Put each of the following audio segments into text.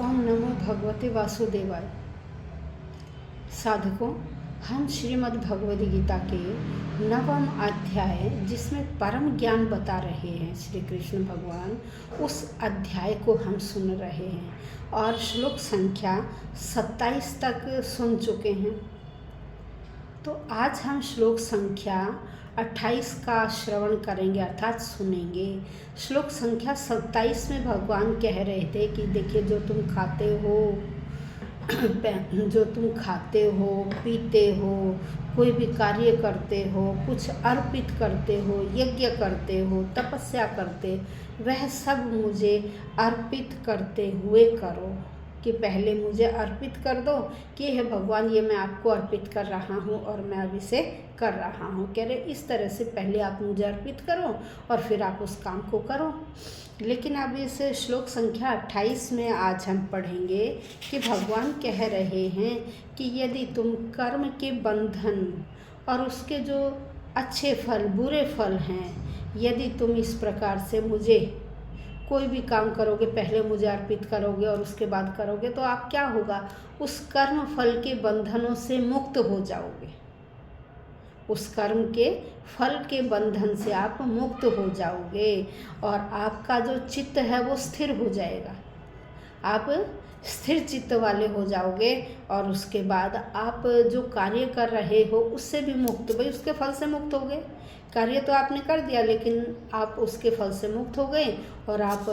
ओम नमो भगवते वासुदेवाय। साधकों, हम श्रीमद् भगवद गीता के 9वें अध्याय जिसमें परम ज्ञान बता रहे हैं श्री कृष्ण भगवान, उस अध्याय को हम सुन रहे हैं और श्लोक संख्या 27 तक सुन चुके हैं। तो आज हम श्लोक संख्या 28 का श्रवण करेंगे अर्थात सुनेंगे। श्लोक संख्या 27 में भगवान कह रहे थे कि देखिए, जो तुम खाते हो पीते हो, कोई भी कार्य करते हो, कुछ अर्पित करते हो, यज्ञ करते हो, तपस्या करते, वह सब मुझे अर्पित करते हुए करो। कि पहले मुझे अर्पित कर दो कि हे भगवान, ये मैं आपको अर्पित कर रहा हूँ और मैं अब इसे कर रहा हूँ। कह रहे इस तरह से पहले आप मुझे अर्पित करो और फिर आप उस काम को करो। लेकिन अब इस श्लोक संख्या 28 में आज हम पढ़ेंगे कि भगवान कह रहे हैं कि यदि तुम कर्म के बंधन और उसके जो अच्छे फल बुरे फल हैं, यदि तुम इस प्रकार से मुझे कोई भी काम करोगे, पहले मुझे अर्पित करोगे और उसके बाद करोगे, तो आप क्या होगा, उस कर्म फल के बंधनों से मुक्त हो जाओगे। उस कर्म के फल के बंधन से आप मुक्त हो जाओगे और आपका जो चित्त है वो स्थिर हो जाएगा। आप स्थिर चित्त वाले हो जाओगे और उसके बाद आप जो कार्य कर रहे हो उससे भी मुक्त, भाई उसके फल से मुक्त हो गए। कार्य तो आपने कर दिया लेकिन आप उसके फल से मुक्त हो गए और आप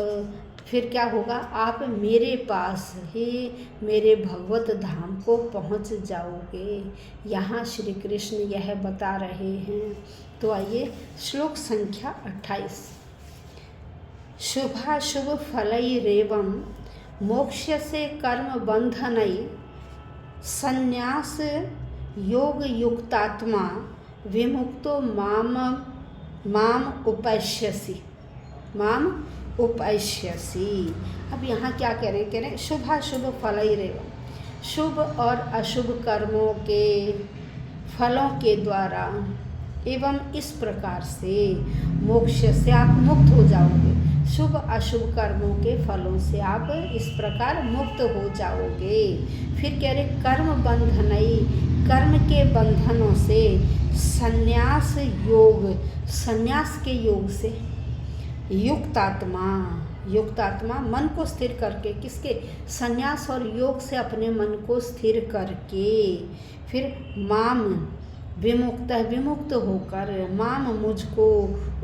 फिर क्या होगा, आप मेरे पास ही मेरे भगवत धाम को पहुंच जाओगे। यहाँ श्री कृष्ण यह बता रहे हैं। तो आइए श्लोक संख्या 28। शुभाशुभ फलैरेवं मोक्ष्यसे कर्म बंधनै संन्यास योग युक्तात्मा विमुक्तो माम उपैष्यसि। अब यहाँ क्या कह रहे हैं, शुभाशुभ फलैरेवं, शुभ और अशुभ कर्मों के फलों के द्वारा एवं इस प्रकार से मोक्ष से आप मुक्त हो जाओगे। शुभ अशुभ कर्मों के फलों से आप इस प्रकार मुक्त हो जाओगे। फिर कह रहे कर्म बंधनई, कर्म के बंधनों से संन्यास योग, संन्यास के योग से युक्तात्मा मन को स्थिर करके, किसके, संन्यास और योग से अपने मन को स्थिर करके, फिर माम विमुक्त होकर माम मुझको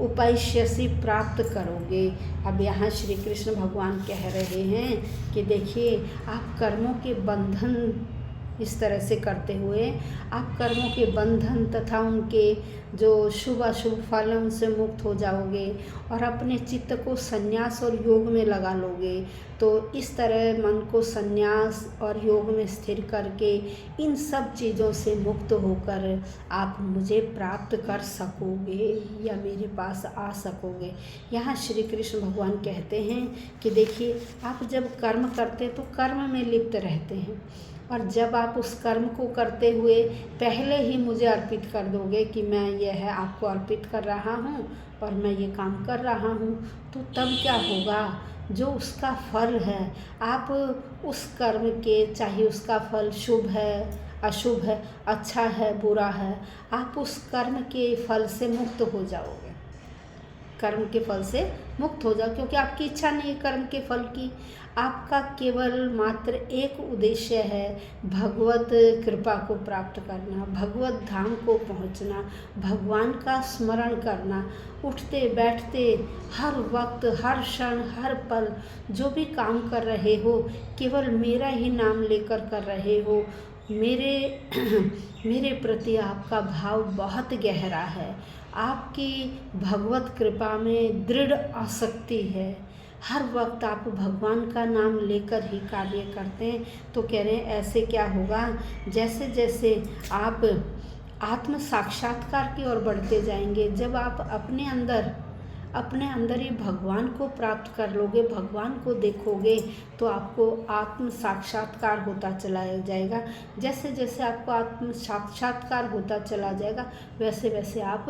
उपैष्यसि प्राप्त करोगे। अब यहाँ श्री कृष्ण भगवान कह रहे हैं कि देखिए, आप कर्मों के बंधन इस तरह से करते हुए आप कर्मों के बंधन तथा उनके जो शुभ अशुभ फल उनसे मुक्त हो जाओगे और अपने चित्त को संन्यास और योग में लगा लोगे। तो इस तरह मन को संन्यास और योग में स्थिर करके इन सब चीज़ों से मुक्त होकर आप मुझे प्राप्त कर सकोगे या मेरे पास आ सकोगे। यहाँ श्री कृष्ण भगवान कहते हैं कि देखिए, आप जब कर्म करते तो कर्म में लिप्त रहते हैं और जब आप उस कर्म को करते हुए पहले ही मुझे अर्पित कर दोगे कि मैं यह है आपको अर्पित कर रहा हूँ और मैं ये काम कर रहा हूँ, तो तब क्या होगा, जो उसका फल है, आप उस कर्म के, चाहे उसका फल शुभ है अशुभ है, अच्छा है बुरा है, आप उस कर्म के फल से मुक्त हो जाओगे। कर्म के फल से मुक्त हो जाओ, क्योंकि आपकी इच्छा नहीं है कर्म के फल की। आपका केवल मात्र एक उद्देश्य है, भगवत कृपा को प्राप्त करना, भगवत धाम को पहुंचना, भगवान का स्मरण करना, उठते बैठते हर वक्त हर क्षण हर पल जो भी काम कर रहे हो, केवल मेरा ही नाम लेकर कर रहे हो। मेरे प्रति आपका भाव बहुत गहरा है, आपकी भगवत कृपा में दृढ़ आसक्ति है, हर वक्त आप भगवान का नाम लेकर ही कार्य करते हैं। तो कह रहे हैं ऐसे क्या होगा, जैसे जैसे आप आत्म साक्षात्कार की ओर बढ़ते जाएंगे, जब आप अपने अंदर ही भगवान को प्राप्त कर लोगे, भगवान को देखोगे, तो आपको आत्म साक्षात्कार होता चला जाएगा। जैसे जैसे आपको आत्म साक्षात्कार होता चला जाएगा, वैसे वैसे आप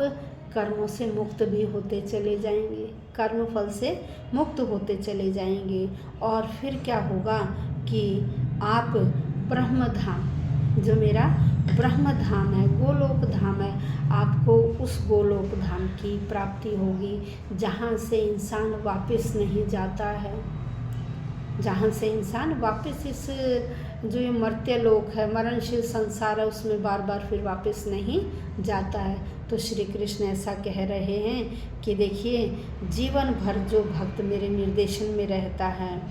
कर्मों से मुक्त भी होते चले जाएंगे, कर्म फल से मुक्त होते चले जाएंगे। और फिर क्या होगा, कि आप ब्रह्म धाम, जो मेरा ब्रह्म धाम है, गोलोक धाम है, आपको उस गोलोक धाम की प्राप्ति होगी जहाँ से इंसान वापस नहीं जाता है, जहाँ से इंसान वापस इस जो ये मर्त्य लोक है, मरणशील संसार है, उसमें बार बार फिर वापस नहीं जाता है। तो श्री कृष्ण ऐसा कह रहे हैं कि देखिए, जीवन भर जो भक्त मेरे निर्देशन में रहता है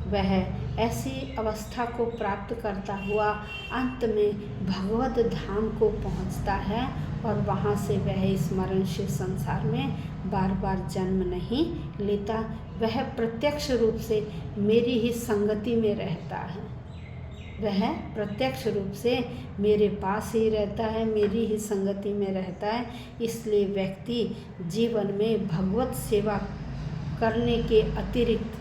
वह ऐसी अवस्था को प्राप्त करता हुआ अंत में भगवत धाम को पहुंचता है और वहां से वह इस मरणशील संसार में बार बार जन्म नहीं लेता। वह प्रत्यक्ष रूप से मेरी ही संगति में रहता है, वह प्रत्यक्ष रूप से मेरे पास ही रहता है, मेरी ही संगति में रहता है। इसलिए व्यक्ति जीवन में भगवत सेवा करने के अतिरिक्त,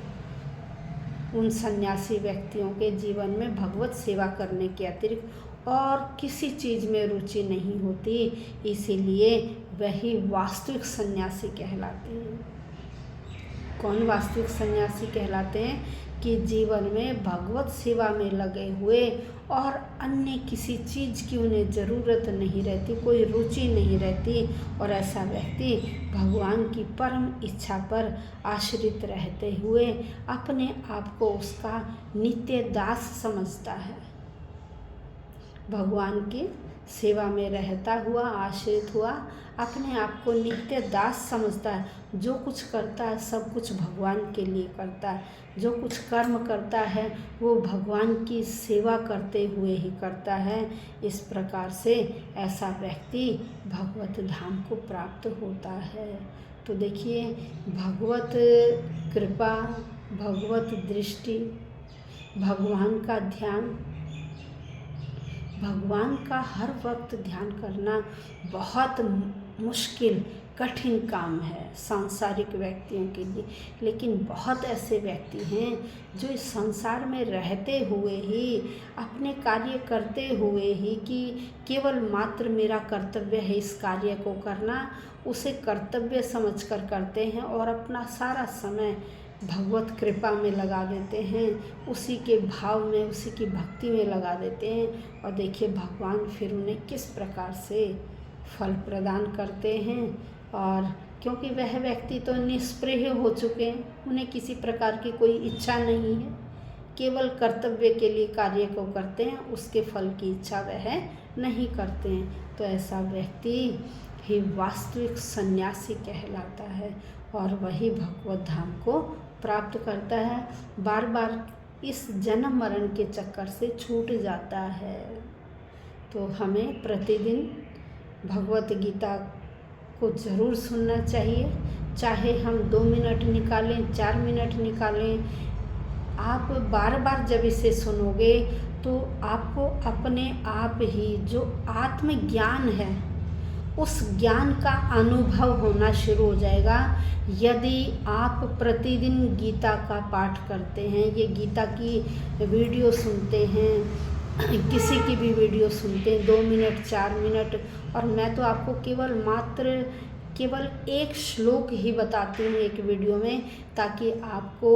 उन सन्यासी व्यक्तियों के जीवन में भगवत सेवा करने के अतिरिक्त और किसी चीज़ में रुचि नहीं होती, इसीलिए वही वास्तविक सन्यासी कहलाते हैं। कौन वास्तविक सन्यासी कहलाते हैं? कि जीवन में भगवत सेवा में लगे हुए और अन्य किसी चीज़ की उन्हें ज़रूरत नहीं रहती, कोई रुचि नहीं रहती, और ऐसा व्यक्ति भगवान की परम इच्छा पर आश्रित रहते हुए अपने आप को उसका नित्य दास समझता है। भगवान की सेवा में रहता हुआ, आश्रित हुआ, अपने आप को नित्य दास समझता है। जो कुछ करता है सब कुछ भगवान के लिए करता है, जो कुछ कर्म करता है वो भगवान की सेवा करते हुए ही करता है। इस प्रकार से ऐसा व्यक्ति भगवत धाम को प्राप्त होता है। तो देखिए, भगवत कृपा, भगवत दृष्टि, भगवान का ध्यान, भगवान का हर वक्त ध्यान करना बहुत मुश्किल, कठिन काम है सांसारिक व्यक्तियों के लिए। लेकिन बहुत ऐसे व्यक्ति हैं जो इस संसार में रहते हुए ही, अपने कार्य करते हुए ही, कि केवल मात्र मेरा कर्तव्य है इस कार्य को करना, उसे कर्तव्य समझकर करते हैं और अपना सारा समय भगवत कृपा में लगा देते हैं, उसी के भाव में, उसी की भक्ति में लगा देते हैं। और देखिए भगवान फिर उन्हें किस प्रकार से फल प्रदान करते हैं। और क्योंकि वह व्यक्ति तो निष्प्रिय हो चुके हैं, उन्हें किसी प्रकार की कोई इच्छा नहीं है, केवल कर्तव्य के लिए कार्य को करते हैं, उसके फल की इच्छा वह नहीं करते हैं। तो ऐसा व्यक्ति ही वास्तविक सन्यासी कहलाता है और वही भगवत धाम को प्राप्त करता है, बार बार इस जन्म मरण के चक्कर से छूट जाता है। तो हमें प्रतिदिन भगवत गीता को ज़रूर सुनना चाहिए, चाहे हम 2 मिनट निकालें, 4 मिनट निकालें। आप बार बार जब इसे सुनोगे तो आपको अपने आप ही जो आत्मज्ञान है उस ज्ञान का अनुभव होना शुरू हो जाएगा। यदि आप प्रतिदिन गीता का पाठ करते हैं, ये गीता की वीडियो सुनते हैं, किसी की भी वीडियो सुनते हैं 2 मिनट 4 मिनट, और मैं तो आपको केवल एक श्लोक ही बताती हूँ एक वीडियो में, ताकि आपको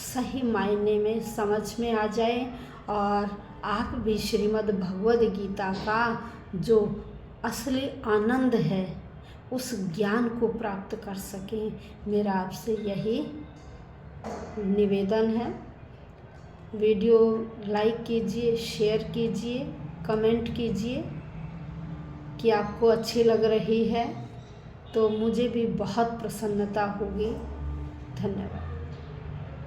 सही मायने में समझ में आ जाए और आप भी श्रीमद् भगवद गीता का जो असली आनंद है उस ज्ञान को प्राप्त कर सकें। मेरा आपसे यही निवेदन है। वीडियो लाइक कीजिए, शेयर कीजिए, कमेंट कीजिए कि आपको अच्छी लग रही है, तो मुझे भी बहुत प्रसन्नता होगी। धन्यवाद।